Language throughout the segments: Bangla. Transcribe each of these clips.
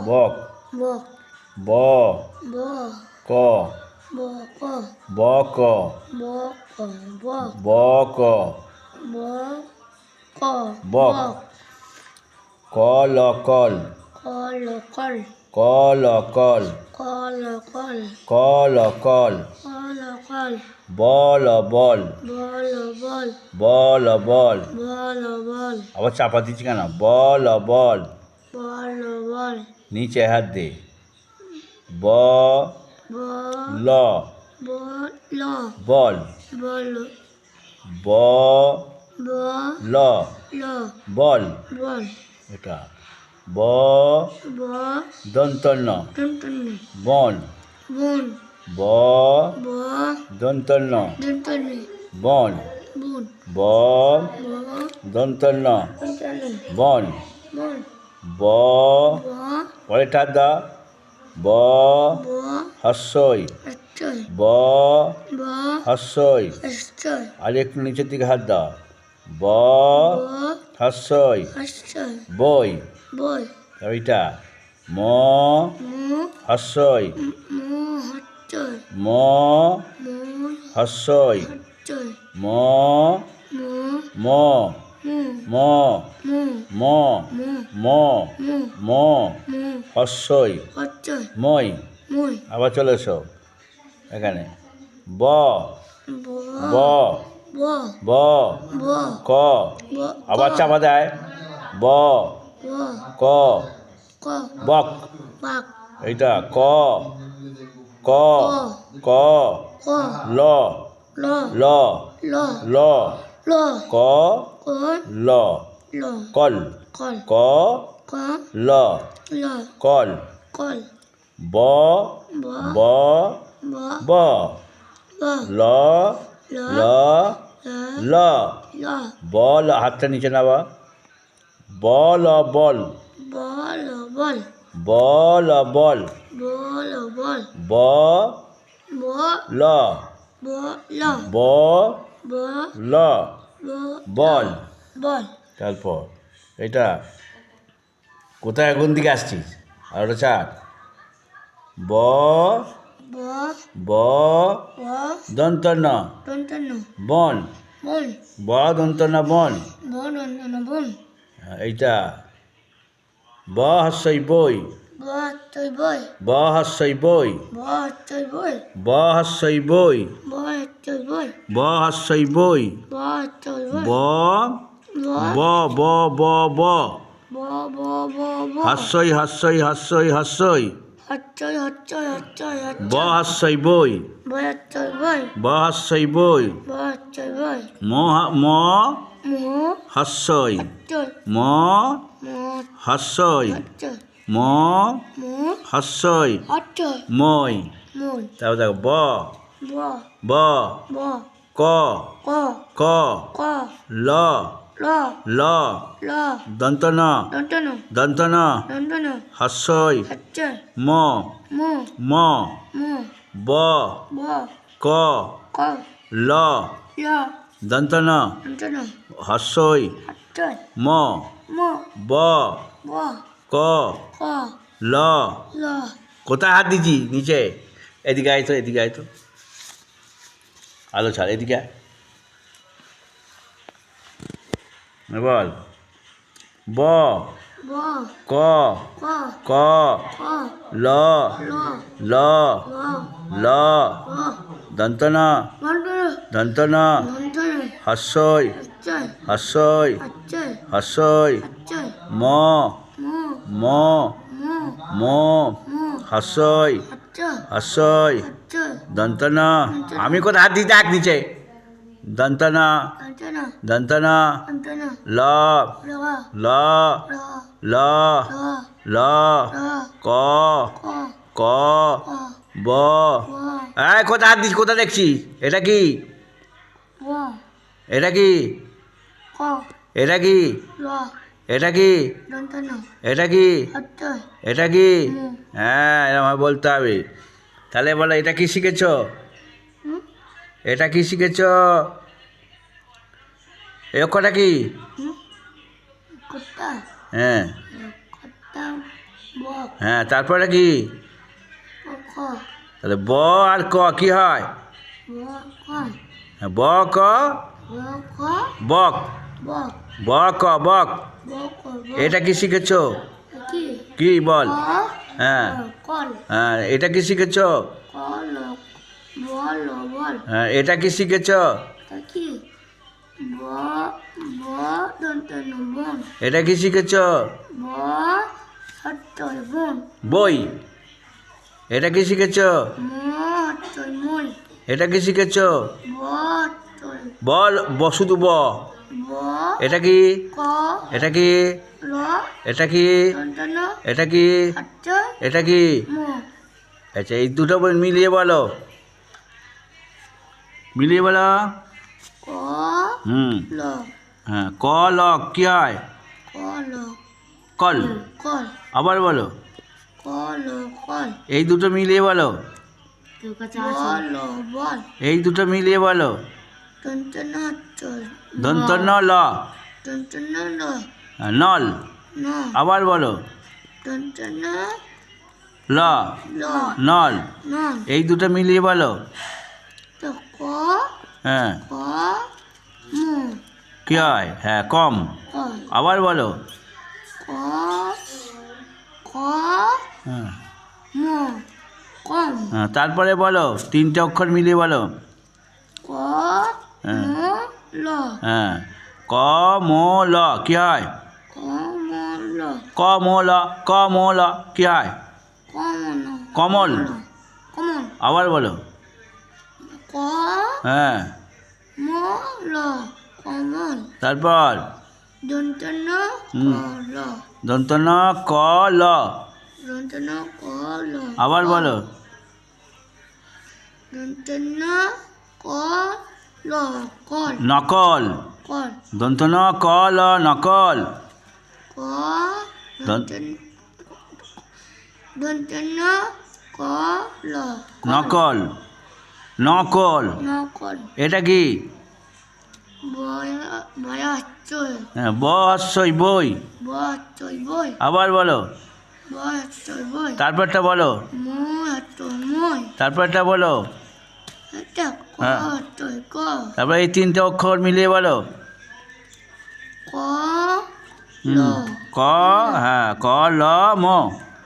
বক ব ক বক বক বক কল কল কল কল কল কল বল বল বল বল আবার চাপা দিচ্ছি কেন বল বল নিচে হাত দে ব ল বল ব ল বল এটা ব দন্তন্য বন ব দন্তন্য বন ব দন্তন্য বন ব পরেরটা দা ব হস্যই ব হস্যই আর একটু নিচের দিকে হাত দাও ব হস্যই বই এইটা ম হস্যই ম হস্যই ম ম ম ম ম ম হস্যই মই আবার চলে এসো এখানে ব ব ব ক আবার চাপা দেয় ব ক বক এইটা ক ক ক ল ল ল ক ল কল ক ল কল ব ব ব ল ল ল বল হাতটা নিচে নাবা বল বল বল বল ব ল ব ল বল তারপর এটা কোথায় কোন দিকে আসছিস আর ওটা চার ব ব দন্তন্য বন ব দন্তন্য বন এইটা ব হস্যই বই ব হস্যই বই ব হস্যই বই ব হস্যই বই ব ব ব ব ব হস্যই হস্যই হস্যই হস্যই ব হস্যই বই ব হস্যই বই ম ম হস্যই ম হস্যই ম হস্যই মই তারপর দেখো ব ব ক ক ল ল দন্তন দন্তন হস্যই ম ম ব ক ল দন্তন হস্যই ম ব ক ল কোথায় হাত দিচ্ছি নিচে এদিকে আয় তো এদিকে আয় তো আলো ছাড় এদিকে আয় বল ব ক ক ল ল ল দন্তন দন্তন হস্যই হস্যই হস্যই ম ম ম হস্যই হস্যই দন্তন আমি কোথায় হাত দিই দেখ নিচে দন্তন দন্তন ল ল ল ল ক ক ব এই কোথায় হাত দিস কোথায় দেখছি এটা কি এটা কি এটা কি এটা কি এটা কি এটা কি হ্যাঁ এরকম বলতে হবে তাহলে বলো এটা কি শিখেছ এটা কি শিখেছ এই অক্ষরটা কি হ্যাঁ বক হ্যাঁ তারপরে কি? ক তাহলে ব আর ক কি হয়? বক হ্যাঁ, ব ক বক বক, বক ব ক বক। বক এটা কি শিখেছো? কি কি বল? ক হ্যাঁ কল হ্যাঁ, এটা কি শিখেছো? কল বল বল হ্যাঁ, এটা কি শিখেছো? কি ব ব দন্তন বন এটা কি শিখেছো? ব সত্য বন বই। এটা কি শিখেছো? ম হত্য মই এটা কি শিখেছো? ব হত্য বল, শুধু ব। ব এটা কি? ক এটা কি? র এটা কি? দন্তন এটা কি? হত্য এটা কি? ম আচ্ছা, এই দুটো বই মিলিয়ে বলো, মিলিয়ে বলো। ক হুম। ল হ্যাঁ, ক ল কি হয়? কল কল। কল আবার বলো, কল কল এই দুটো মিলিয়ে বলো, বল বল এই দুটো মিলিয়ে বলো। দন্তন হত্য দন্ত ন ল, দন্তন ল নল। ন আবার বলো, দন্তন ল, ল নল। নন এই দুটো মিলিয়ে বলো। তো ক হ্যাঁ, ক মু কি হয়? হ্যাঁ, কম। কল আবার বলো। ক ক হ্যাঁ মু কম হ্যাঁ, তারপরে বলো, তিনটে অক্ষর মিলিয়ে বলো। ক হ্যাঁ মু ল হ্যাঁ, ক মো ল কি হয়? ক মু ল ক মো ল, ক মো ল কি হয়? কমন কমল। কমন আবার বলো। ক হ্যাঁ, মু ল কমল তারপর দন্তন হুম। ল দন্ত ন ক ল। দন্তন ক ল আবার বলো। দন্তন ক ল কল নকল। কল দন্ত ন ক ল নকল। ক দন্তন দন্তন ক ল নকল, নকল। নকল এটা কি? বয়াচ্চয় হ্যাঁ, ব হস্যই বই। বয়াচ্চয় বই আবার বলো। বয়াচ্চয় বই তারপরটা বলো। ময়াচ্চয় মই তারপরটা বলো। এটা হ্যাঁ। কয়াচ্চয় ক তারপরে এই তিনটে অক্ষর মিলিয়ে বলো। ক ল ক, হ্যাঁ, ক ল ম।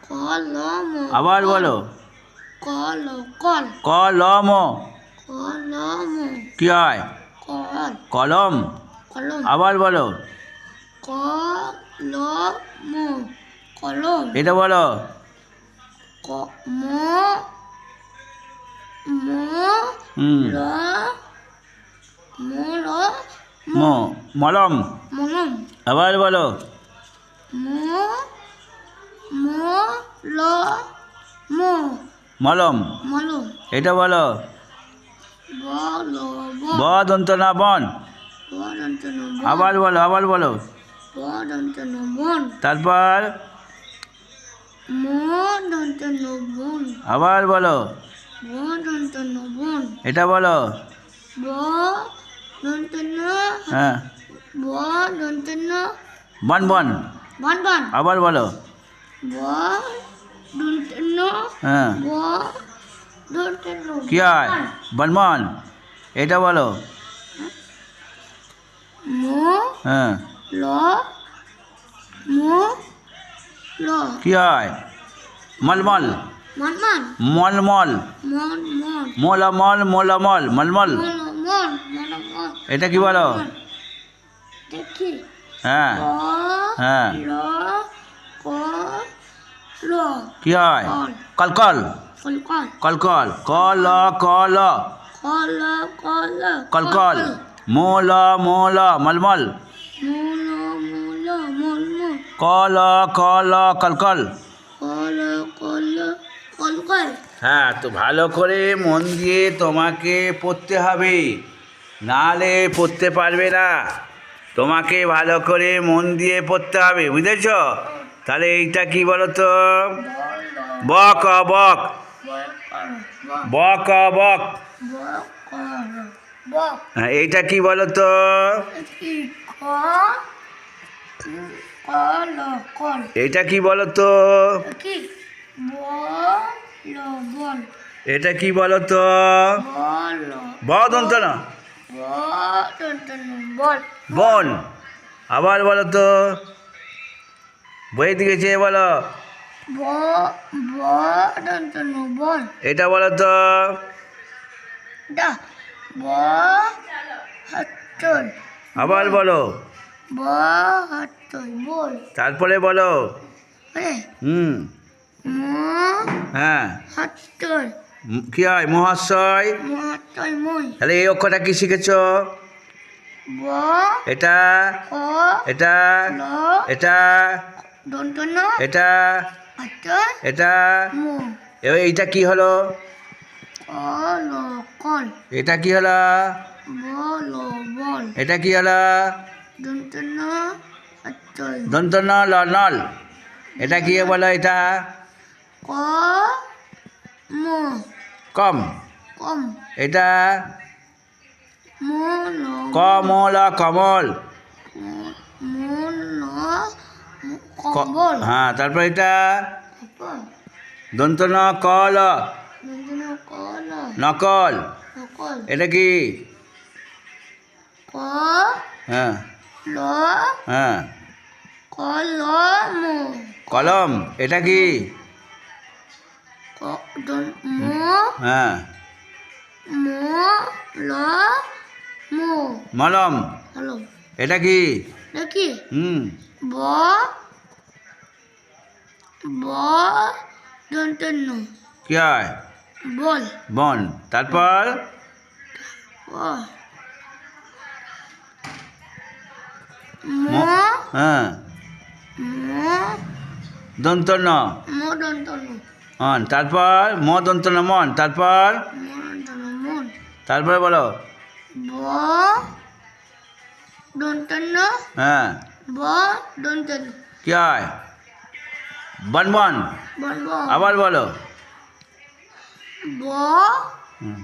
ক ল ম আবার বলো। ক ল কল ক ল ম ক ল ম কি হয়? কল কলম। কলম আবার বলো। ক ল ম কলম এটা বলো। ক ম ম হুম। ল ম ল ম, মলম। মলম আবার বলো। ম ম ল ম মলম। মলম এটা বলো। ব ল ব দন্ত না বন। ব দন্তন ব আবার বলো, আবার বলো। ব দন্তন বন তারপর ম দন্তন বন আবার বলো। ব দন্তন বন এটা বলো। ব দন্তন হ্যাঁ, ব দন্তন বন বন। বন বন আবার বলো। ব দন্তন হ্যাঁ, ব দন্তন কি হয়? বনবন। এটা বলো। ম হ্যাঁ, ল ম ল কি হয়? মলমল। মন মন মলমল। মন মন মোলামল, মোলামল, মলমল। মন মন মন মন এটা কি বলো? দেখি হ্যাঁ ক হ্যাঁ, ল ক ল কি হয়? কল কলকল। কল কল কলকল, ক ল ক ল কল কল কলকল। মোল মোল মলমল। মূল মূল মূল মূল ক ল ক ল কলকল। কল কল কল কল হ্যাঁ, তো ভালো করে মন দিয়ে তোমাকে পড়তে হবে, নাহলে পড়তে পারবে না। তোমাকে ভালো করে মন দিয়ে পড়তে হবে, বুঝেছ? তাহলে এইটা কি বলো তো? বক বক, বক বক। হ্যাঁ, এইটা কি বলো তো? কল কল এটা কি বলো তো? কি বল বল এটা কি বলো তো? বল ব দন্ত ন বল বন। আবার বলো তো, বইয়ের দিকে চেয়ে বলো। বল এটা বলো তো। দা হাতল আবার বলো। হাতল বল তারপরে বলো। আরে হুম। হ্যাঁ। হাতল কি হয়? মহাশয়। হাতল মই তাহলে এই অক্ষরটা কি শিখেছ? ব এটা, ক এটা, ল এটা, দন্তন এটা, হাতল এটা। মু এবার এইটা কি হলো? কল কল এটা কি হলো? বল বল এটা কি হলো? দন্তন হাতল দন্ত ন ল নল। এটা কি বলো? এটা ক মু কম। কম এটা মূল কমল কমল। মূল ক- কম্বল হ্যাঁ, তারপর এটা তারপর দন্ত ন কল দন্তন কল নকল। নকল এটা কি? ক হ্যাঁ, ল হ্যাঁ, কলম কলম। এটা কি? মু হ্যাঁ, মু ল মু মলম। হ্যালো এটা কি? দেখি হুম। ব ব দন্তন কি হয়? বল বন। তারপর ব মু হ্যাঁ, মু দন্ত ন মু দন্তন মন। তারপর ম দন্ত ন মন। তারপর মু দন্তন মন তারপরে বলো। ব দন্তন হ্যাঁ, ব দন্তন কি হয়? বন বন। বল ব আবার বলো। ব হুম,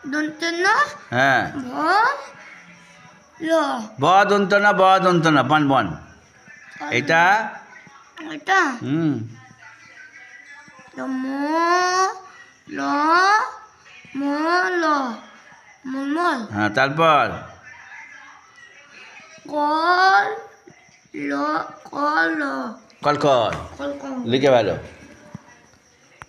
দন্তন হ্যাঁ, ব ল ব দন্ত ন ব দন্ত ন বন বন। এটা এটা হুম, মু ল মু ল মলমল হ্যাঁ, তারপর কল ল কল কল কল কল কল লিখে ভালো।